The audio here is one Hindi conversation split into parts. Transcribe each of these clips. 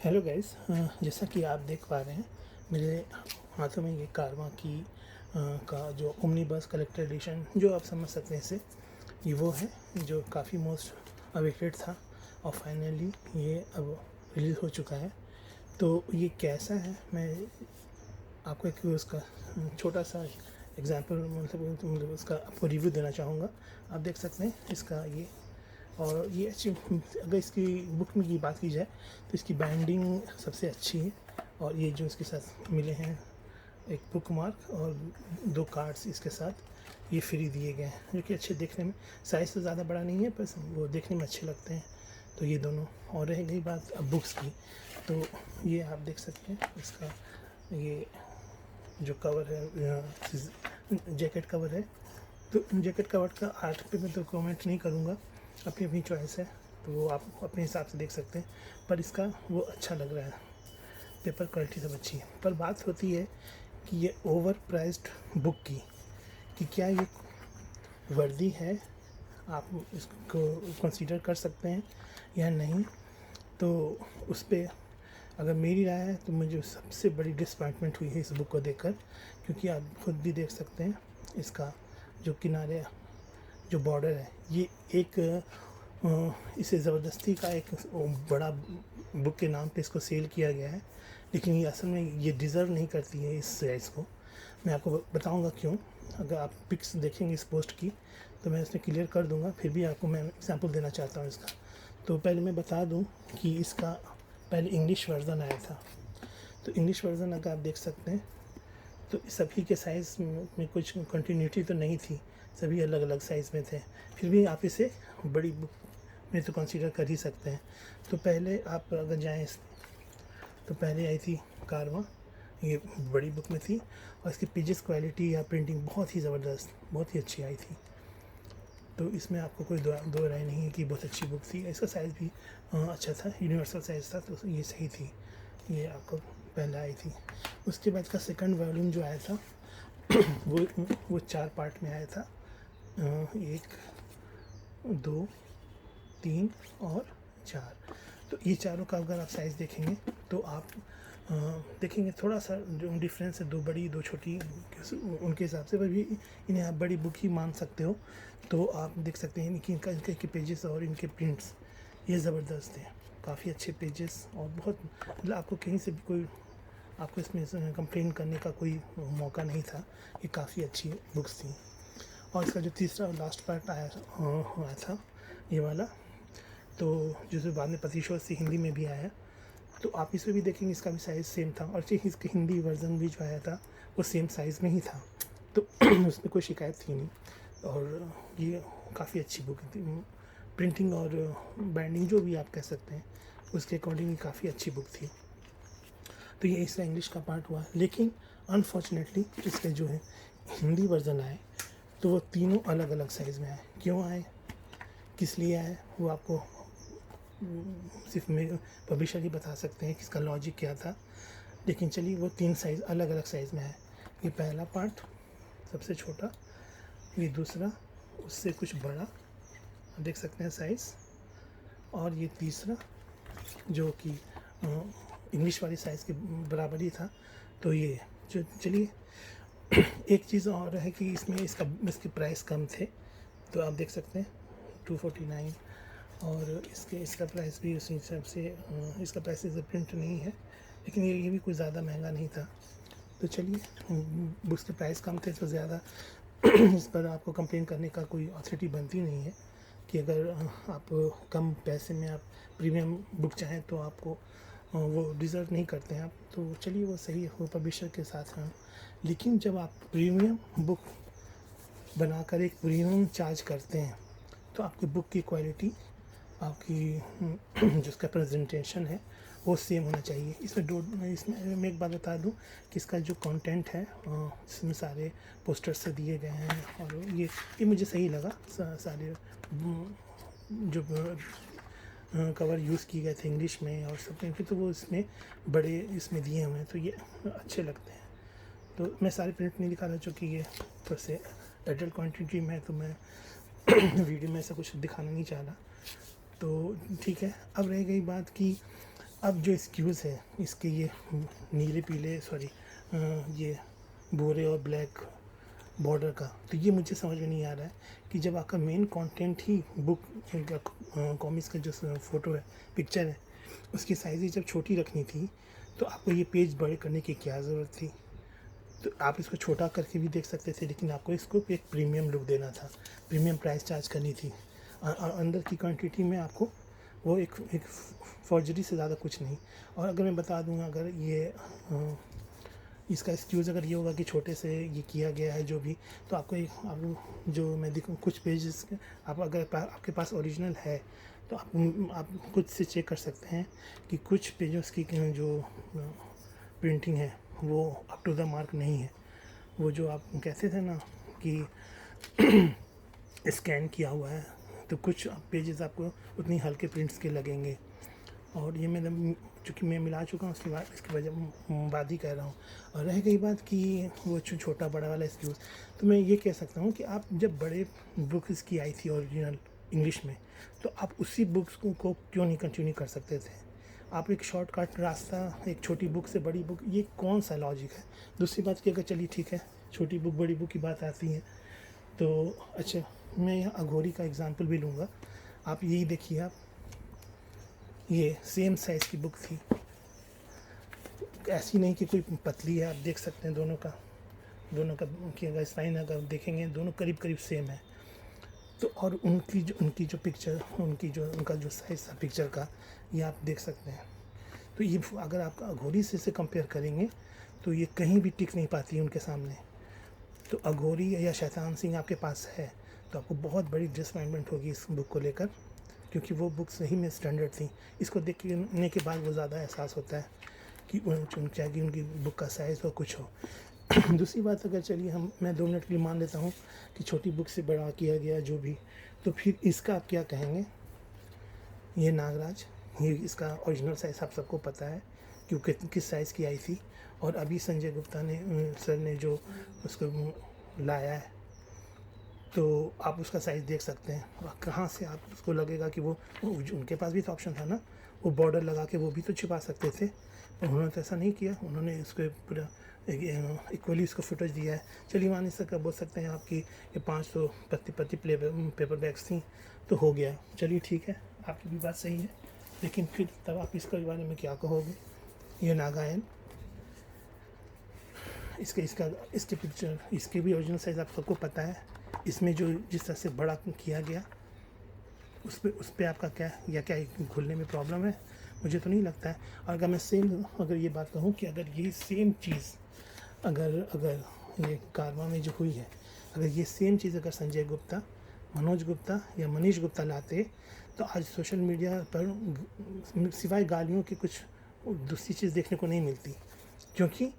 हेलो गाइस, जैसा कि आप देख पा रहे हैं मेरे हाथों में ये कारवां की का जो ओमनी बस कलेक्टर एडिशन जो आप समझ सकते हैं इसे, ये वो है जो काफ़ी मोस्ट अवेटेड था और फाइनली ये अब रिलीज़ हो चुका है। तो ये कैसा है, मैं आपको एक उसका छोटा सा एग्जांपल मतलब उसका आपको रिव्यू देना चाहूँगा। आप देख सकते हैं इसका ये, और ये अच्छी, अगर इसकी बुक में की बात की जाए तो इसकी बाइंडिंग सबसे अच्छी है। और ये जो इसके साथ मिले हैं एक बुक मार्क और 2 कार्ड्स इसके साथ ये फ्री दिए गए हैं, जो कि अच्छे देखने में, साइज़ तो ज़्यादा बड़ा नहीं है पर वो देखने में अच्छे लगते हैं। तो ये दोनों, और रह गई बात अब बुक्स की, तो ये आप देख सकते हैं इसका ये जो कवर है, जैकेट कवर है। तो जैकेट कवर का आर्ट पे मैं तो कमेंट नहीं करूँगा, अपनी अपनी चॉइस है, तो वो आप अपने हिसाब से देख सकते हैं। पर इसका वो अच्छा लग रहा है, पेपर क्वालिटी सब अच्छी है। पर बात होती है कि ये ओवर प्राइस्ड बुक की, कि क्या ये वर्दी है, आप इसको कंसीडर कर सकते हैं या नहीं। तो उस पर अगर मेरी राय है तो मुझे सबसे बड़ी डिसअपॉइंटमेंट हुई है इस बुक को देखकर, क्योंकि आप खुद भी देख सकते हैं इसका जो किनारे जो बॉर्डर है, ये एक इसे ज़बरदस्ती का एक बड़ा बुक के नाम पे इसको सेल किया गया है, लेकिन ये असल में ये डिज़र्व नहीं करती है इस साइज़ को। मैं आपको बताऊंगा क्यों। अगर आप पिक्स देखेंगे इस पोस्ट की तो मैं इसमें क्लियर कर दूंगा, फिर भी आपको मैं एग्जांपल देना चाहता हूँ इसका। तो पहले मैं बता दूं कि इसका पहले इंग्लिश वर्ज़न आया था। तो इंग्लिश वर्ज़न अगर आप देख सकते हैं तो सभी के साइज़ में कुछ कंटिन्यूटी तो नहीं थी, सभी अलग अलग साइज़ में थे। फिर भी आप इसे बड़ी बुक में तो कंसीडर कर ही सकते हैं। तो पहले आप अगर जाएं इसमें, तो पहले आई थी कारवां, ये बड़ी बुक में थी, और इसकी पेजेस क्वालिटी या प्रिंटिंग बहुत ही ज़बरदस्त, बहुत ही अच्छी आई थी। तो इसमें आपको कोई दो राय नहीं है कि बहुत अच्छी बुक थी। इसका साइज़ भी अच्छा था, यूनिवर्सल साइज़ था, तो ये सही थी। ये आपको पहले आई थी। उसके बाद का सेकंड वॉल्यूम जो आया था वो 4 पार्ट में आया था, 1, 2, 3 और 4। तो ये चारों का अगर आप साइज़ देखेंगे तो आप देखेंगे थोड़ा सा जो डिफरेंस है, 2 बड़ी 2 छोटी, उनके हिसाब से, पर भी इन्हें आप बड़ी बुक ही मान सकते हो। तो आप देख सकते हैं कि इनके पेजेस और इनके प्रिंट्स ये ज़बरदस्त हैं, काफ़ी अच्छे पेजेस, और बहुत मतलब आपको कहीं से भी कोई आपको इसमें कंप्लेन करने का कोई मौका नहीं था। ये काफ़ी अच्छी बुक्स थी। और इसका जो तीसरा और लास्ट पार्ट हुआ था ये वाला, तो जो बाद में प्रतिशोध से हिंदी में भी आया, तो आप इसमें भी देखेंगे इसका भी साइज़ सेम था, और इसका हिंदी वर्जन भी जो आया था वो सेम साइज़ में ही था। तो उसमें कोई शिकायत थी नहीं, और ये काफ़ी अच्छी बुक थी। प्रिंटिंग और बाइंडिंग जो भी आप कह सकते हैं उसके अकॉर्डिंग काफ़ी अच्छी बुक थी। तो ये इसका इंग्लिश का पार्ट हुआ, लेकिन अनफॉर्चुनेटली इसके जो है हिंदी वर्जन आए तो वो तीनों अलग अलग साइज़ में आए। क्यों आए, किस लिए आए, वो आपको सिर्फ मेरे पब्लिशर ही बता सकते हैं कि इसका लॉजिक क्या था। लेकिन चलिए, वो 3 साइज़ अलग अलग साइज़ में है। ये पहला पार्ट सबसे छोटा, ये दूसरा उससे कुछ बड़ा, देख सकते हैं साइज़, और ये तीसरा जो कि इंग्लिश वाली साइज़ के बराबर ही था। तो ये जो, चलिए एक चीज़ और है कि इसमें इसके प्राइस कम थे, तो आप देख सकते हैं 249, और इसका प्राइस भी उसी हिसाब से, इसका प्राइस इस प्रिंट नहीं है, लेकिन ये भी कोई ज़्यादा महंगा नहीं था। तो चलिए, बुक्स के प्राइस कम थे तो ज़्यादा इस पर आपको कंप्लेन करने का कोई अथॉरिटी बनती नहीं है, कि अगर आप कम पैसे में आप प्रीमियम बुक चाहें तो आपको वो डिज़र्व नहीं करते हैं आप। तो चलिए, वो सही है, वो पब्लिशर के साथ हैं। लेकिन जब आप प्रीमियम बुक बनाकर एक प्रीमियम चार्ज करते हैं तो आपकी बुक की क्वालिटी, आपकी जिसका प्रेजेंटेशन है वो सेम होना चाहिए। इसमें मैं एक बात बता दूं कि इसका जो कंटेंट है इसमें सारे पोस्टर्स से दिए गए हैं, और ये मुझे सही लगा। सारे जो कवर यूज़ किए गए थे इंग्लिश में और सब में, तो वो इसमें बड़े इसमें दिए हुए हैं, तो ये अच्छे लगते हैं। तो मैं सारे प्रिंट नहीं दिखा रहा क्योंकि ये थोड़े से एडल्ट क्वांटिटी में है, तो मैं वीडियो में ऐसा कुछ दिखाना नहीं चाह रहा। तो ठीक है, अब रह गई बात कि अब जो स्क्यूज़ है इसके ये नीले पीले ये भूरे और ब्लैक बॉर्डर का, तो ये मुझे समझ में नहीं आ रहा है कि जब आपका मेन कंटेंट ही बुक कॉमिक्स का जो फ़ोटो है, पिक्चर है, उसकी साइज़ ही जब छोटी रखनी थी तो आपको ये पेज बड़े करने की क्या ज़रूरत थी। तो आप इसको छोटा करके भी देख सकते थे, लेकिन आपको इसको एक प्रीमियम लुक देना था, प्रीमियम प्राइस चार्ज करनी थी। अंदर की क्वांटिटी में आपको वो एक फॉर्जरी से ज़्यादा कुछ नहीं। और अगर मैं बता दूँ, अगर ये इसका एक्सक्यूज़ अगर ये होगा कि छोटे से ये किया गया है जो भी, तो आपको एक आप जो मैं दिखूँ कुछ पेजेस आप अगर आपके पास ओरिजिनल है तो आप खुद से चेक कर सकते हैं कि कुछ पेजेस की जो प्रिंटिंग है वो अप टू द मार्क नहीं है। वो जो आप कहते थे ना कि स्कैन किया हुआ है, तो कुछ पेजेस आपको उतनी हल्के प्रिंट्स के लगेंगे। और ये मैंने चूँकि मैं मिला चुका हूँ, उसके बाद इसकी वजह बाद ही कह रहा हूँ। और रह गई बात कि वो छोटा बड़ा वाला एक्सक्यूज़, तो मैं ये कह सकता हूँ कि आप जब बड़े बुक इसकी आई थी ओरिजिनल इंग्लिश में, तो आप उसी बुक्स को क्यों नहीं कंटिन्यू कर सकते थे। आप एक शॉर्टकट रास्ता, एक छोटी बुक से बड़ी बुक, ये कौन सा लॉजिक है। दूसरी बात कि अगर चलिए ठीक है, छोटी बुक बड़ी बुक की बात आती है तो अच्छा, मैं यहाँ अघोरी का एग्ज़ाम्पल भी लूँगा। आप यही देखिए, आप ये सेम साइज़ की बुक थी, ऐसी नहीं कि कोई पतली है, आप देख सकते हैं दोनों का की अगर स्पाइन अगर देखेंगे दोनों करीब करीब सेम है। तो और उनकी जो पिक्चर, उनका जो साइज़ था पिक्चर का, ये आप देख सकते हैं। तो ये अगर आप अघोरी से कंपेयर करेंगे तो ये कहीं भी टिक नहीं पाती है उनके सामने। तो अघोरी या शैतान सिंह आपके पास है तो आपको बहुत बड़ी डिसअपॉइंटमेंट होगी इस बुक को लेकर, क्योंकि वो बुक सही में स्टैंडर्ड थी। इसको देखने के बाद वो ज़्यादा एहसास होता है कि चाहे कि उनकी बुक का साइज़ हो कुछ हो। दूसरी बात, अगर चलिए मैं 2 मिनट के लिए मान लेता हूँ कि छोटी बुक से बड़ा किया गया जो भी, तो फिर इसका आप क्या कहेंगे। ये नागराज, ये इसका ओरिजिनल साइज़ आप सबको पता है कि वो किस साइज़ की आई थी। और अभी संजय गुप्ता ने सर ने जो उसको लाया है, तो आप उसका साइज़ देख सकते हैं। और कहाँ से आप उसको लगेगा कि वो उनके पास भी तो ऑप्शन था ना, वो बॉर्डर लगा के वो भी तो छिपा सकते थे, पर उन्होंने तो ऐसा नहीं किया। उन्होंने इसको पूरा इक्वली इसको फुटेज दिया है। चलिए मान इसका बोल सकते हैं आपकी ये 500 पत्ती पेपर बैग्स थी तो हो गया। चलिए ठीक है, आपकी भी बात सही है, लेकिन फिर तब आप इसके बारे में क्या कहोगे। ये नागायन, इसके पिक्चर, इसके भी ओरिजिनल साइज़ आप सबको पता है। इसमें जो जिस तरह से बड़ा किया गया, उस पर आपका क्या खुलने में प्रॉब्लम है, मुझे तो नहीं लगता है। और अगर ये बात कहूँ कि अगर ये सेम चीज़ अगर ये कारवा में जो हुई है, अगर ये सेम चीज़ अगर संजय गुप्ता, मनोज गुप्ता या मनीष गुप्ता लाते, तो आज सोशल मीडिया पर सिवाय गालियों की कुछ दूसरी चीज़ देखने को नहीं मिलती। क्योंकि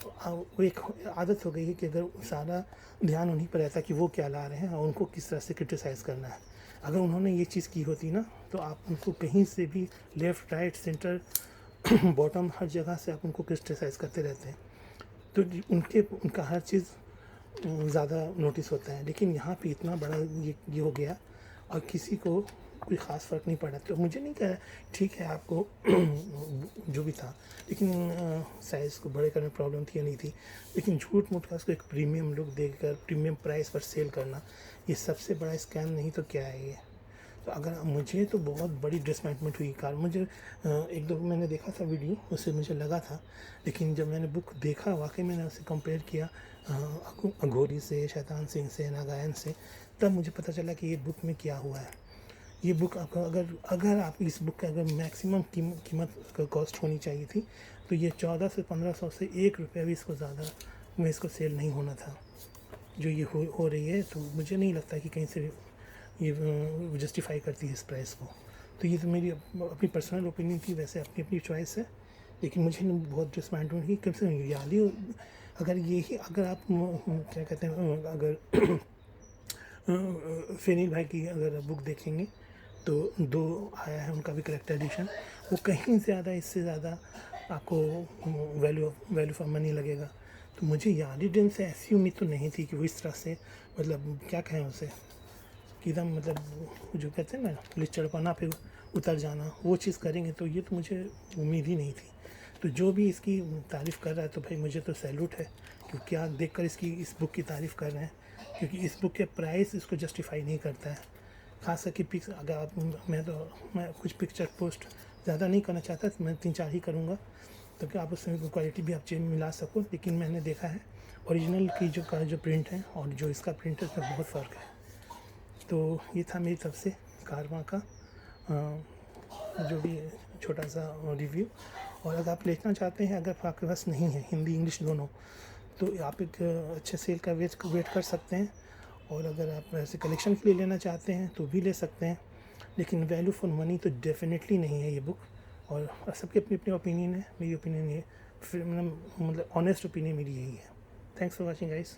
वो एक आदत हो गई है कि अगर सारा ध्यान उन्हीं पर रहता है कि वो क्या ला रहे हैं और उनको किस तरह से क्रिटिसाइज़ करना है। अगर उन्होंने ये चीज़ की होती ना, तो आप उनको कहीं से भी लेफ़्ट राइट सेंटर बॉटम हर जगह से आप उनको क्रिटिसाइज़ करते रहते हैं, तो उनका हर चीज़ ज़्यादा नोटिस होता है। लेकिन यहाँ पे इतना बड़ा ये हो गया और किसी को कोई ख़ास फ़र्क नहीं पड़ा। तो मुझे नहीं कह रहा ठीक है आपको जो भी था, लेकिन साइज़ को बड़े करने में प्रॉब्लम थी या नहीं थी, लेकिन झूठ मूठ का उसको एक प्रीमियम लुक देकर प्रीमियम प्राइस पर सेल करना, ये सबसे बड़ा स्कैम नहीं तो क्या है ये। तो अगर मुझे तो बहुत बड़ी डिसअपॉइंटमेंट हुई कार। मुझे एक दो मैंने देखा था वीडियो, उससे मुझे लगा था, लेकिन जब मैंने बुक देखा वाकई मैंने उससे कंपेयर किया अघोरी से, शैतान सिंह से, नागायन से, तब मुझे पता चला कि ये बुक में क्या हुआ है। ये बुक आपको अगर आप इस बुक का अगर मैक्सिमम कीमत कॉस्ट होनी चाहिए थी, तो ये 1400 से 1500 से 1 रुपया भी इसको ज़्यादा में इसको सेल नहीं होना था। जो ये हो रही है, तो मुझे नहीं लगता कि कहीं से ये जस्टिफाई करती है इस प्राइस को। तो ये तो मेरी अपनी पर्सनल ओपिनियन थी, वैसे अपनी अपनी चॉइस है, लेकिन मुझे बहुत डिसअपॉइंटमेंट हुई। कम से कम याली अगर आप क्या कहते हैं, अगर फेनिल भाई की अगर बुक देखेंगे तो 2 आया है उनका भी कलेक्टर एडिशन, वो कहीं ज़्यादा इससे ज़्यादा आपको वैल्यू फॉर मनी लगेगा। तो मुझे याली दिन से ऐसी उम्मीद तो नहीं थी कि वो इस तरह से, मतलब क्या कहें उसे, कि एकदम मतलब जो कहते हैं ना लिचड़पना पे उतर जाना, वो चीज़ करेंगे, तो ये तो मुझे उम्मीद ही नहीं थी। तो जो भी इसकी तारीफ़ कर रहा है तो भाई मुझे तो सैल्यूट है, क्योंकि आप देखकर इस बुक की तारीफ़ कर रहे हैं, क्योंकि इस बुक के प्राइस इसको जस्टिफाई नहीं करता है। खास करके पिक्स, अगर आप, मैं कुछ पिक्चर पोस्ट ज़्यादा नहीं करना चाहता, तो मैं 3-4 ही करूँगा, ताकि आप उसमें क्वालिटी भी आप चेंज मिला सको। लेकिन मैंने देखा है ओरिजिनल की जो प्रिंट है और जो इसका प्रिंट है उसमें बहुत फ़र्क है। तो ये था मेरी तरफ से कारवां का जो भी छोटा सा रिव्यू। और अगर आप लेना चाहते हैं, अगर आपके पास नहीं है हिंदी इंग्लिश दोनों, तो आप एक अच्छे सेल का वेट कर सकते हैं। और अगर आप ऐसे कलेक्शन के लिए लेना चाहते हैं तो भी ले सकते हैं, लेकिन वैल्यू फॉर मनी तो डेफिनेटली नहीं है ये बुक। और सबकी अपनी अपनी ओपिनियन है, मेरी ओपिनियन ये फिर मतलब ऑनेस्ट ओपिनियन मेरी यही है। Thanks for watching guys.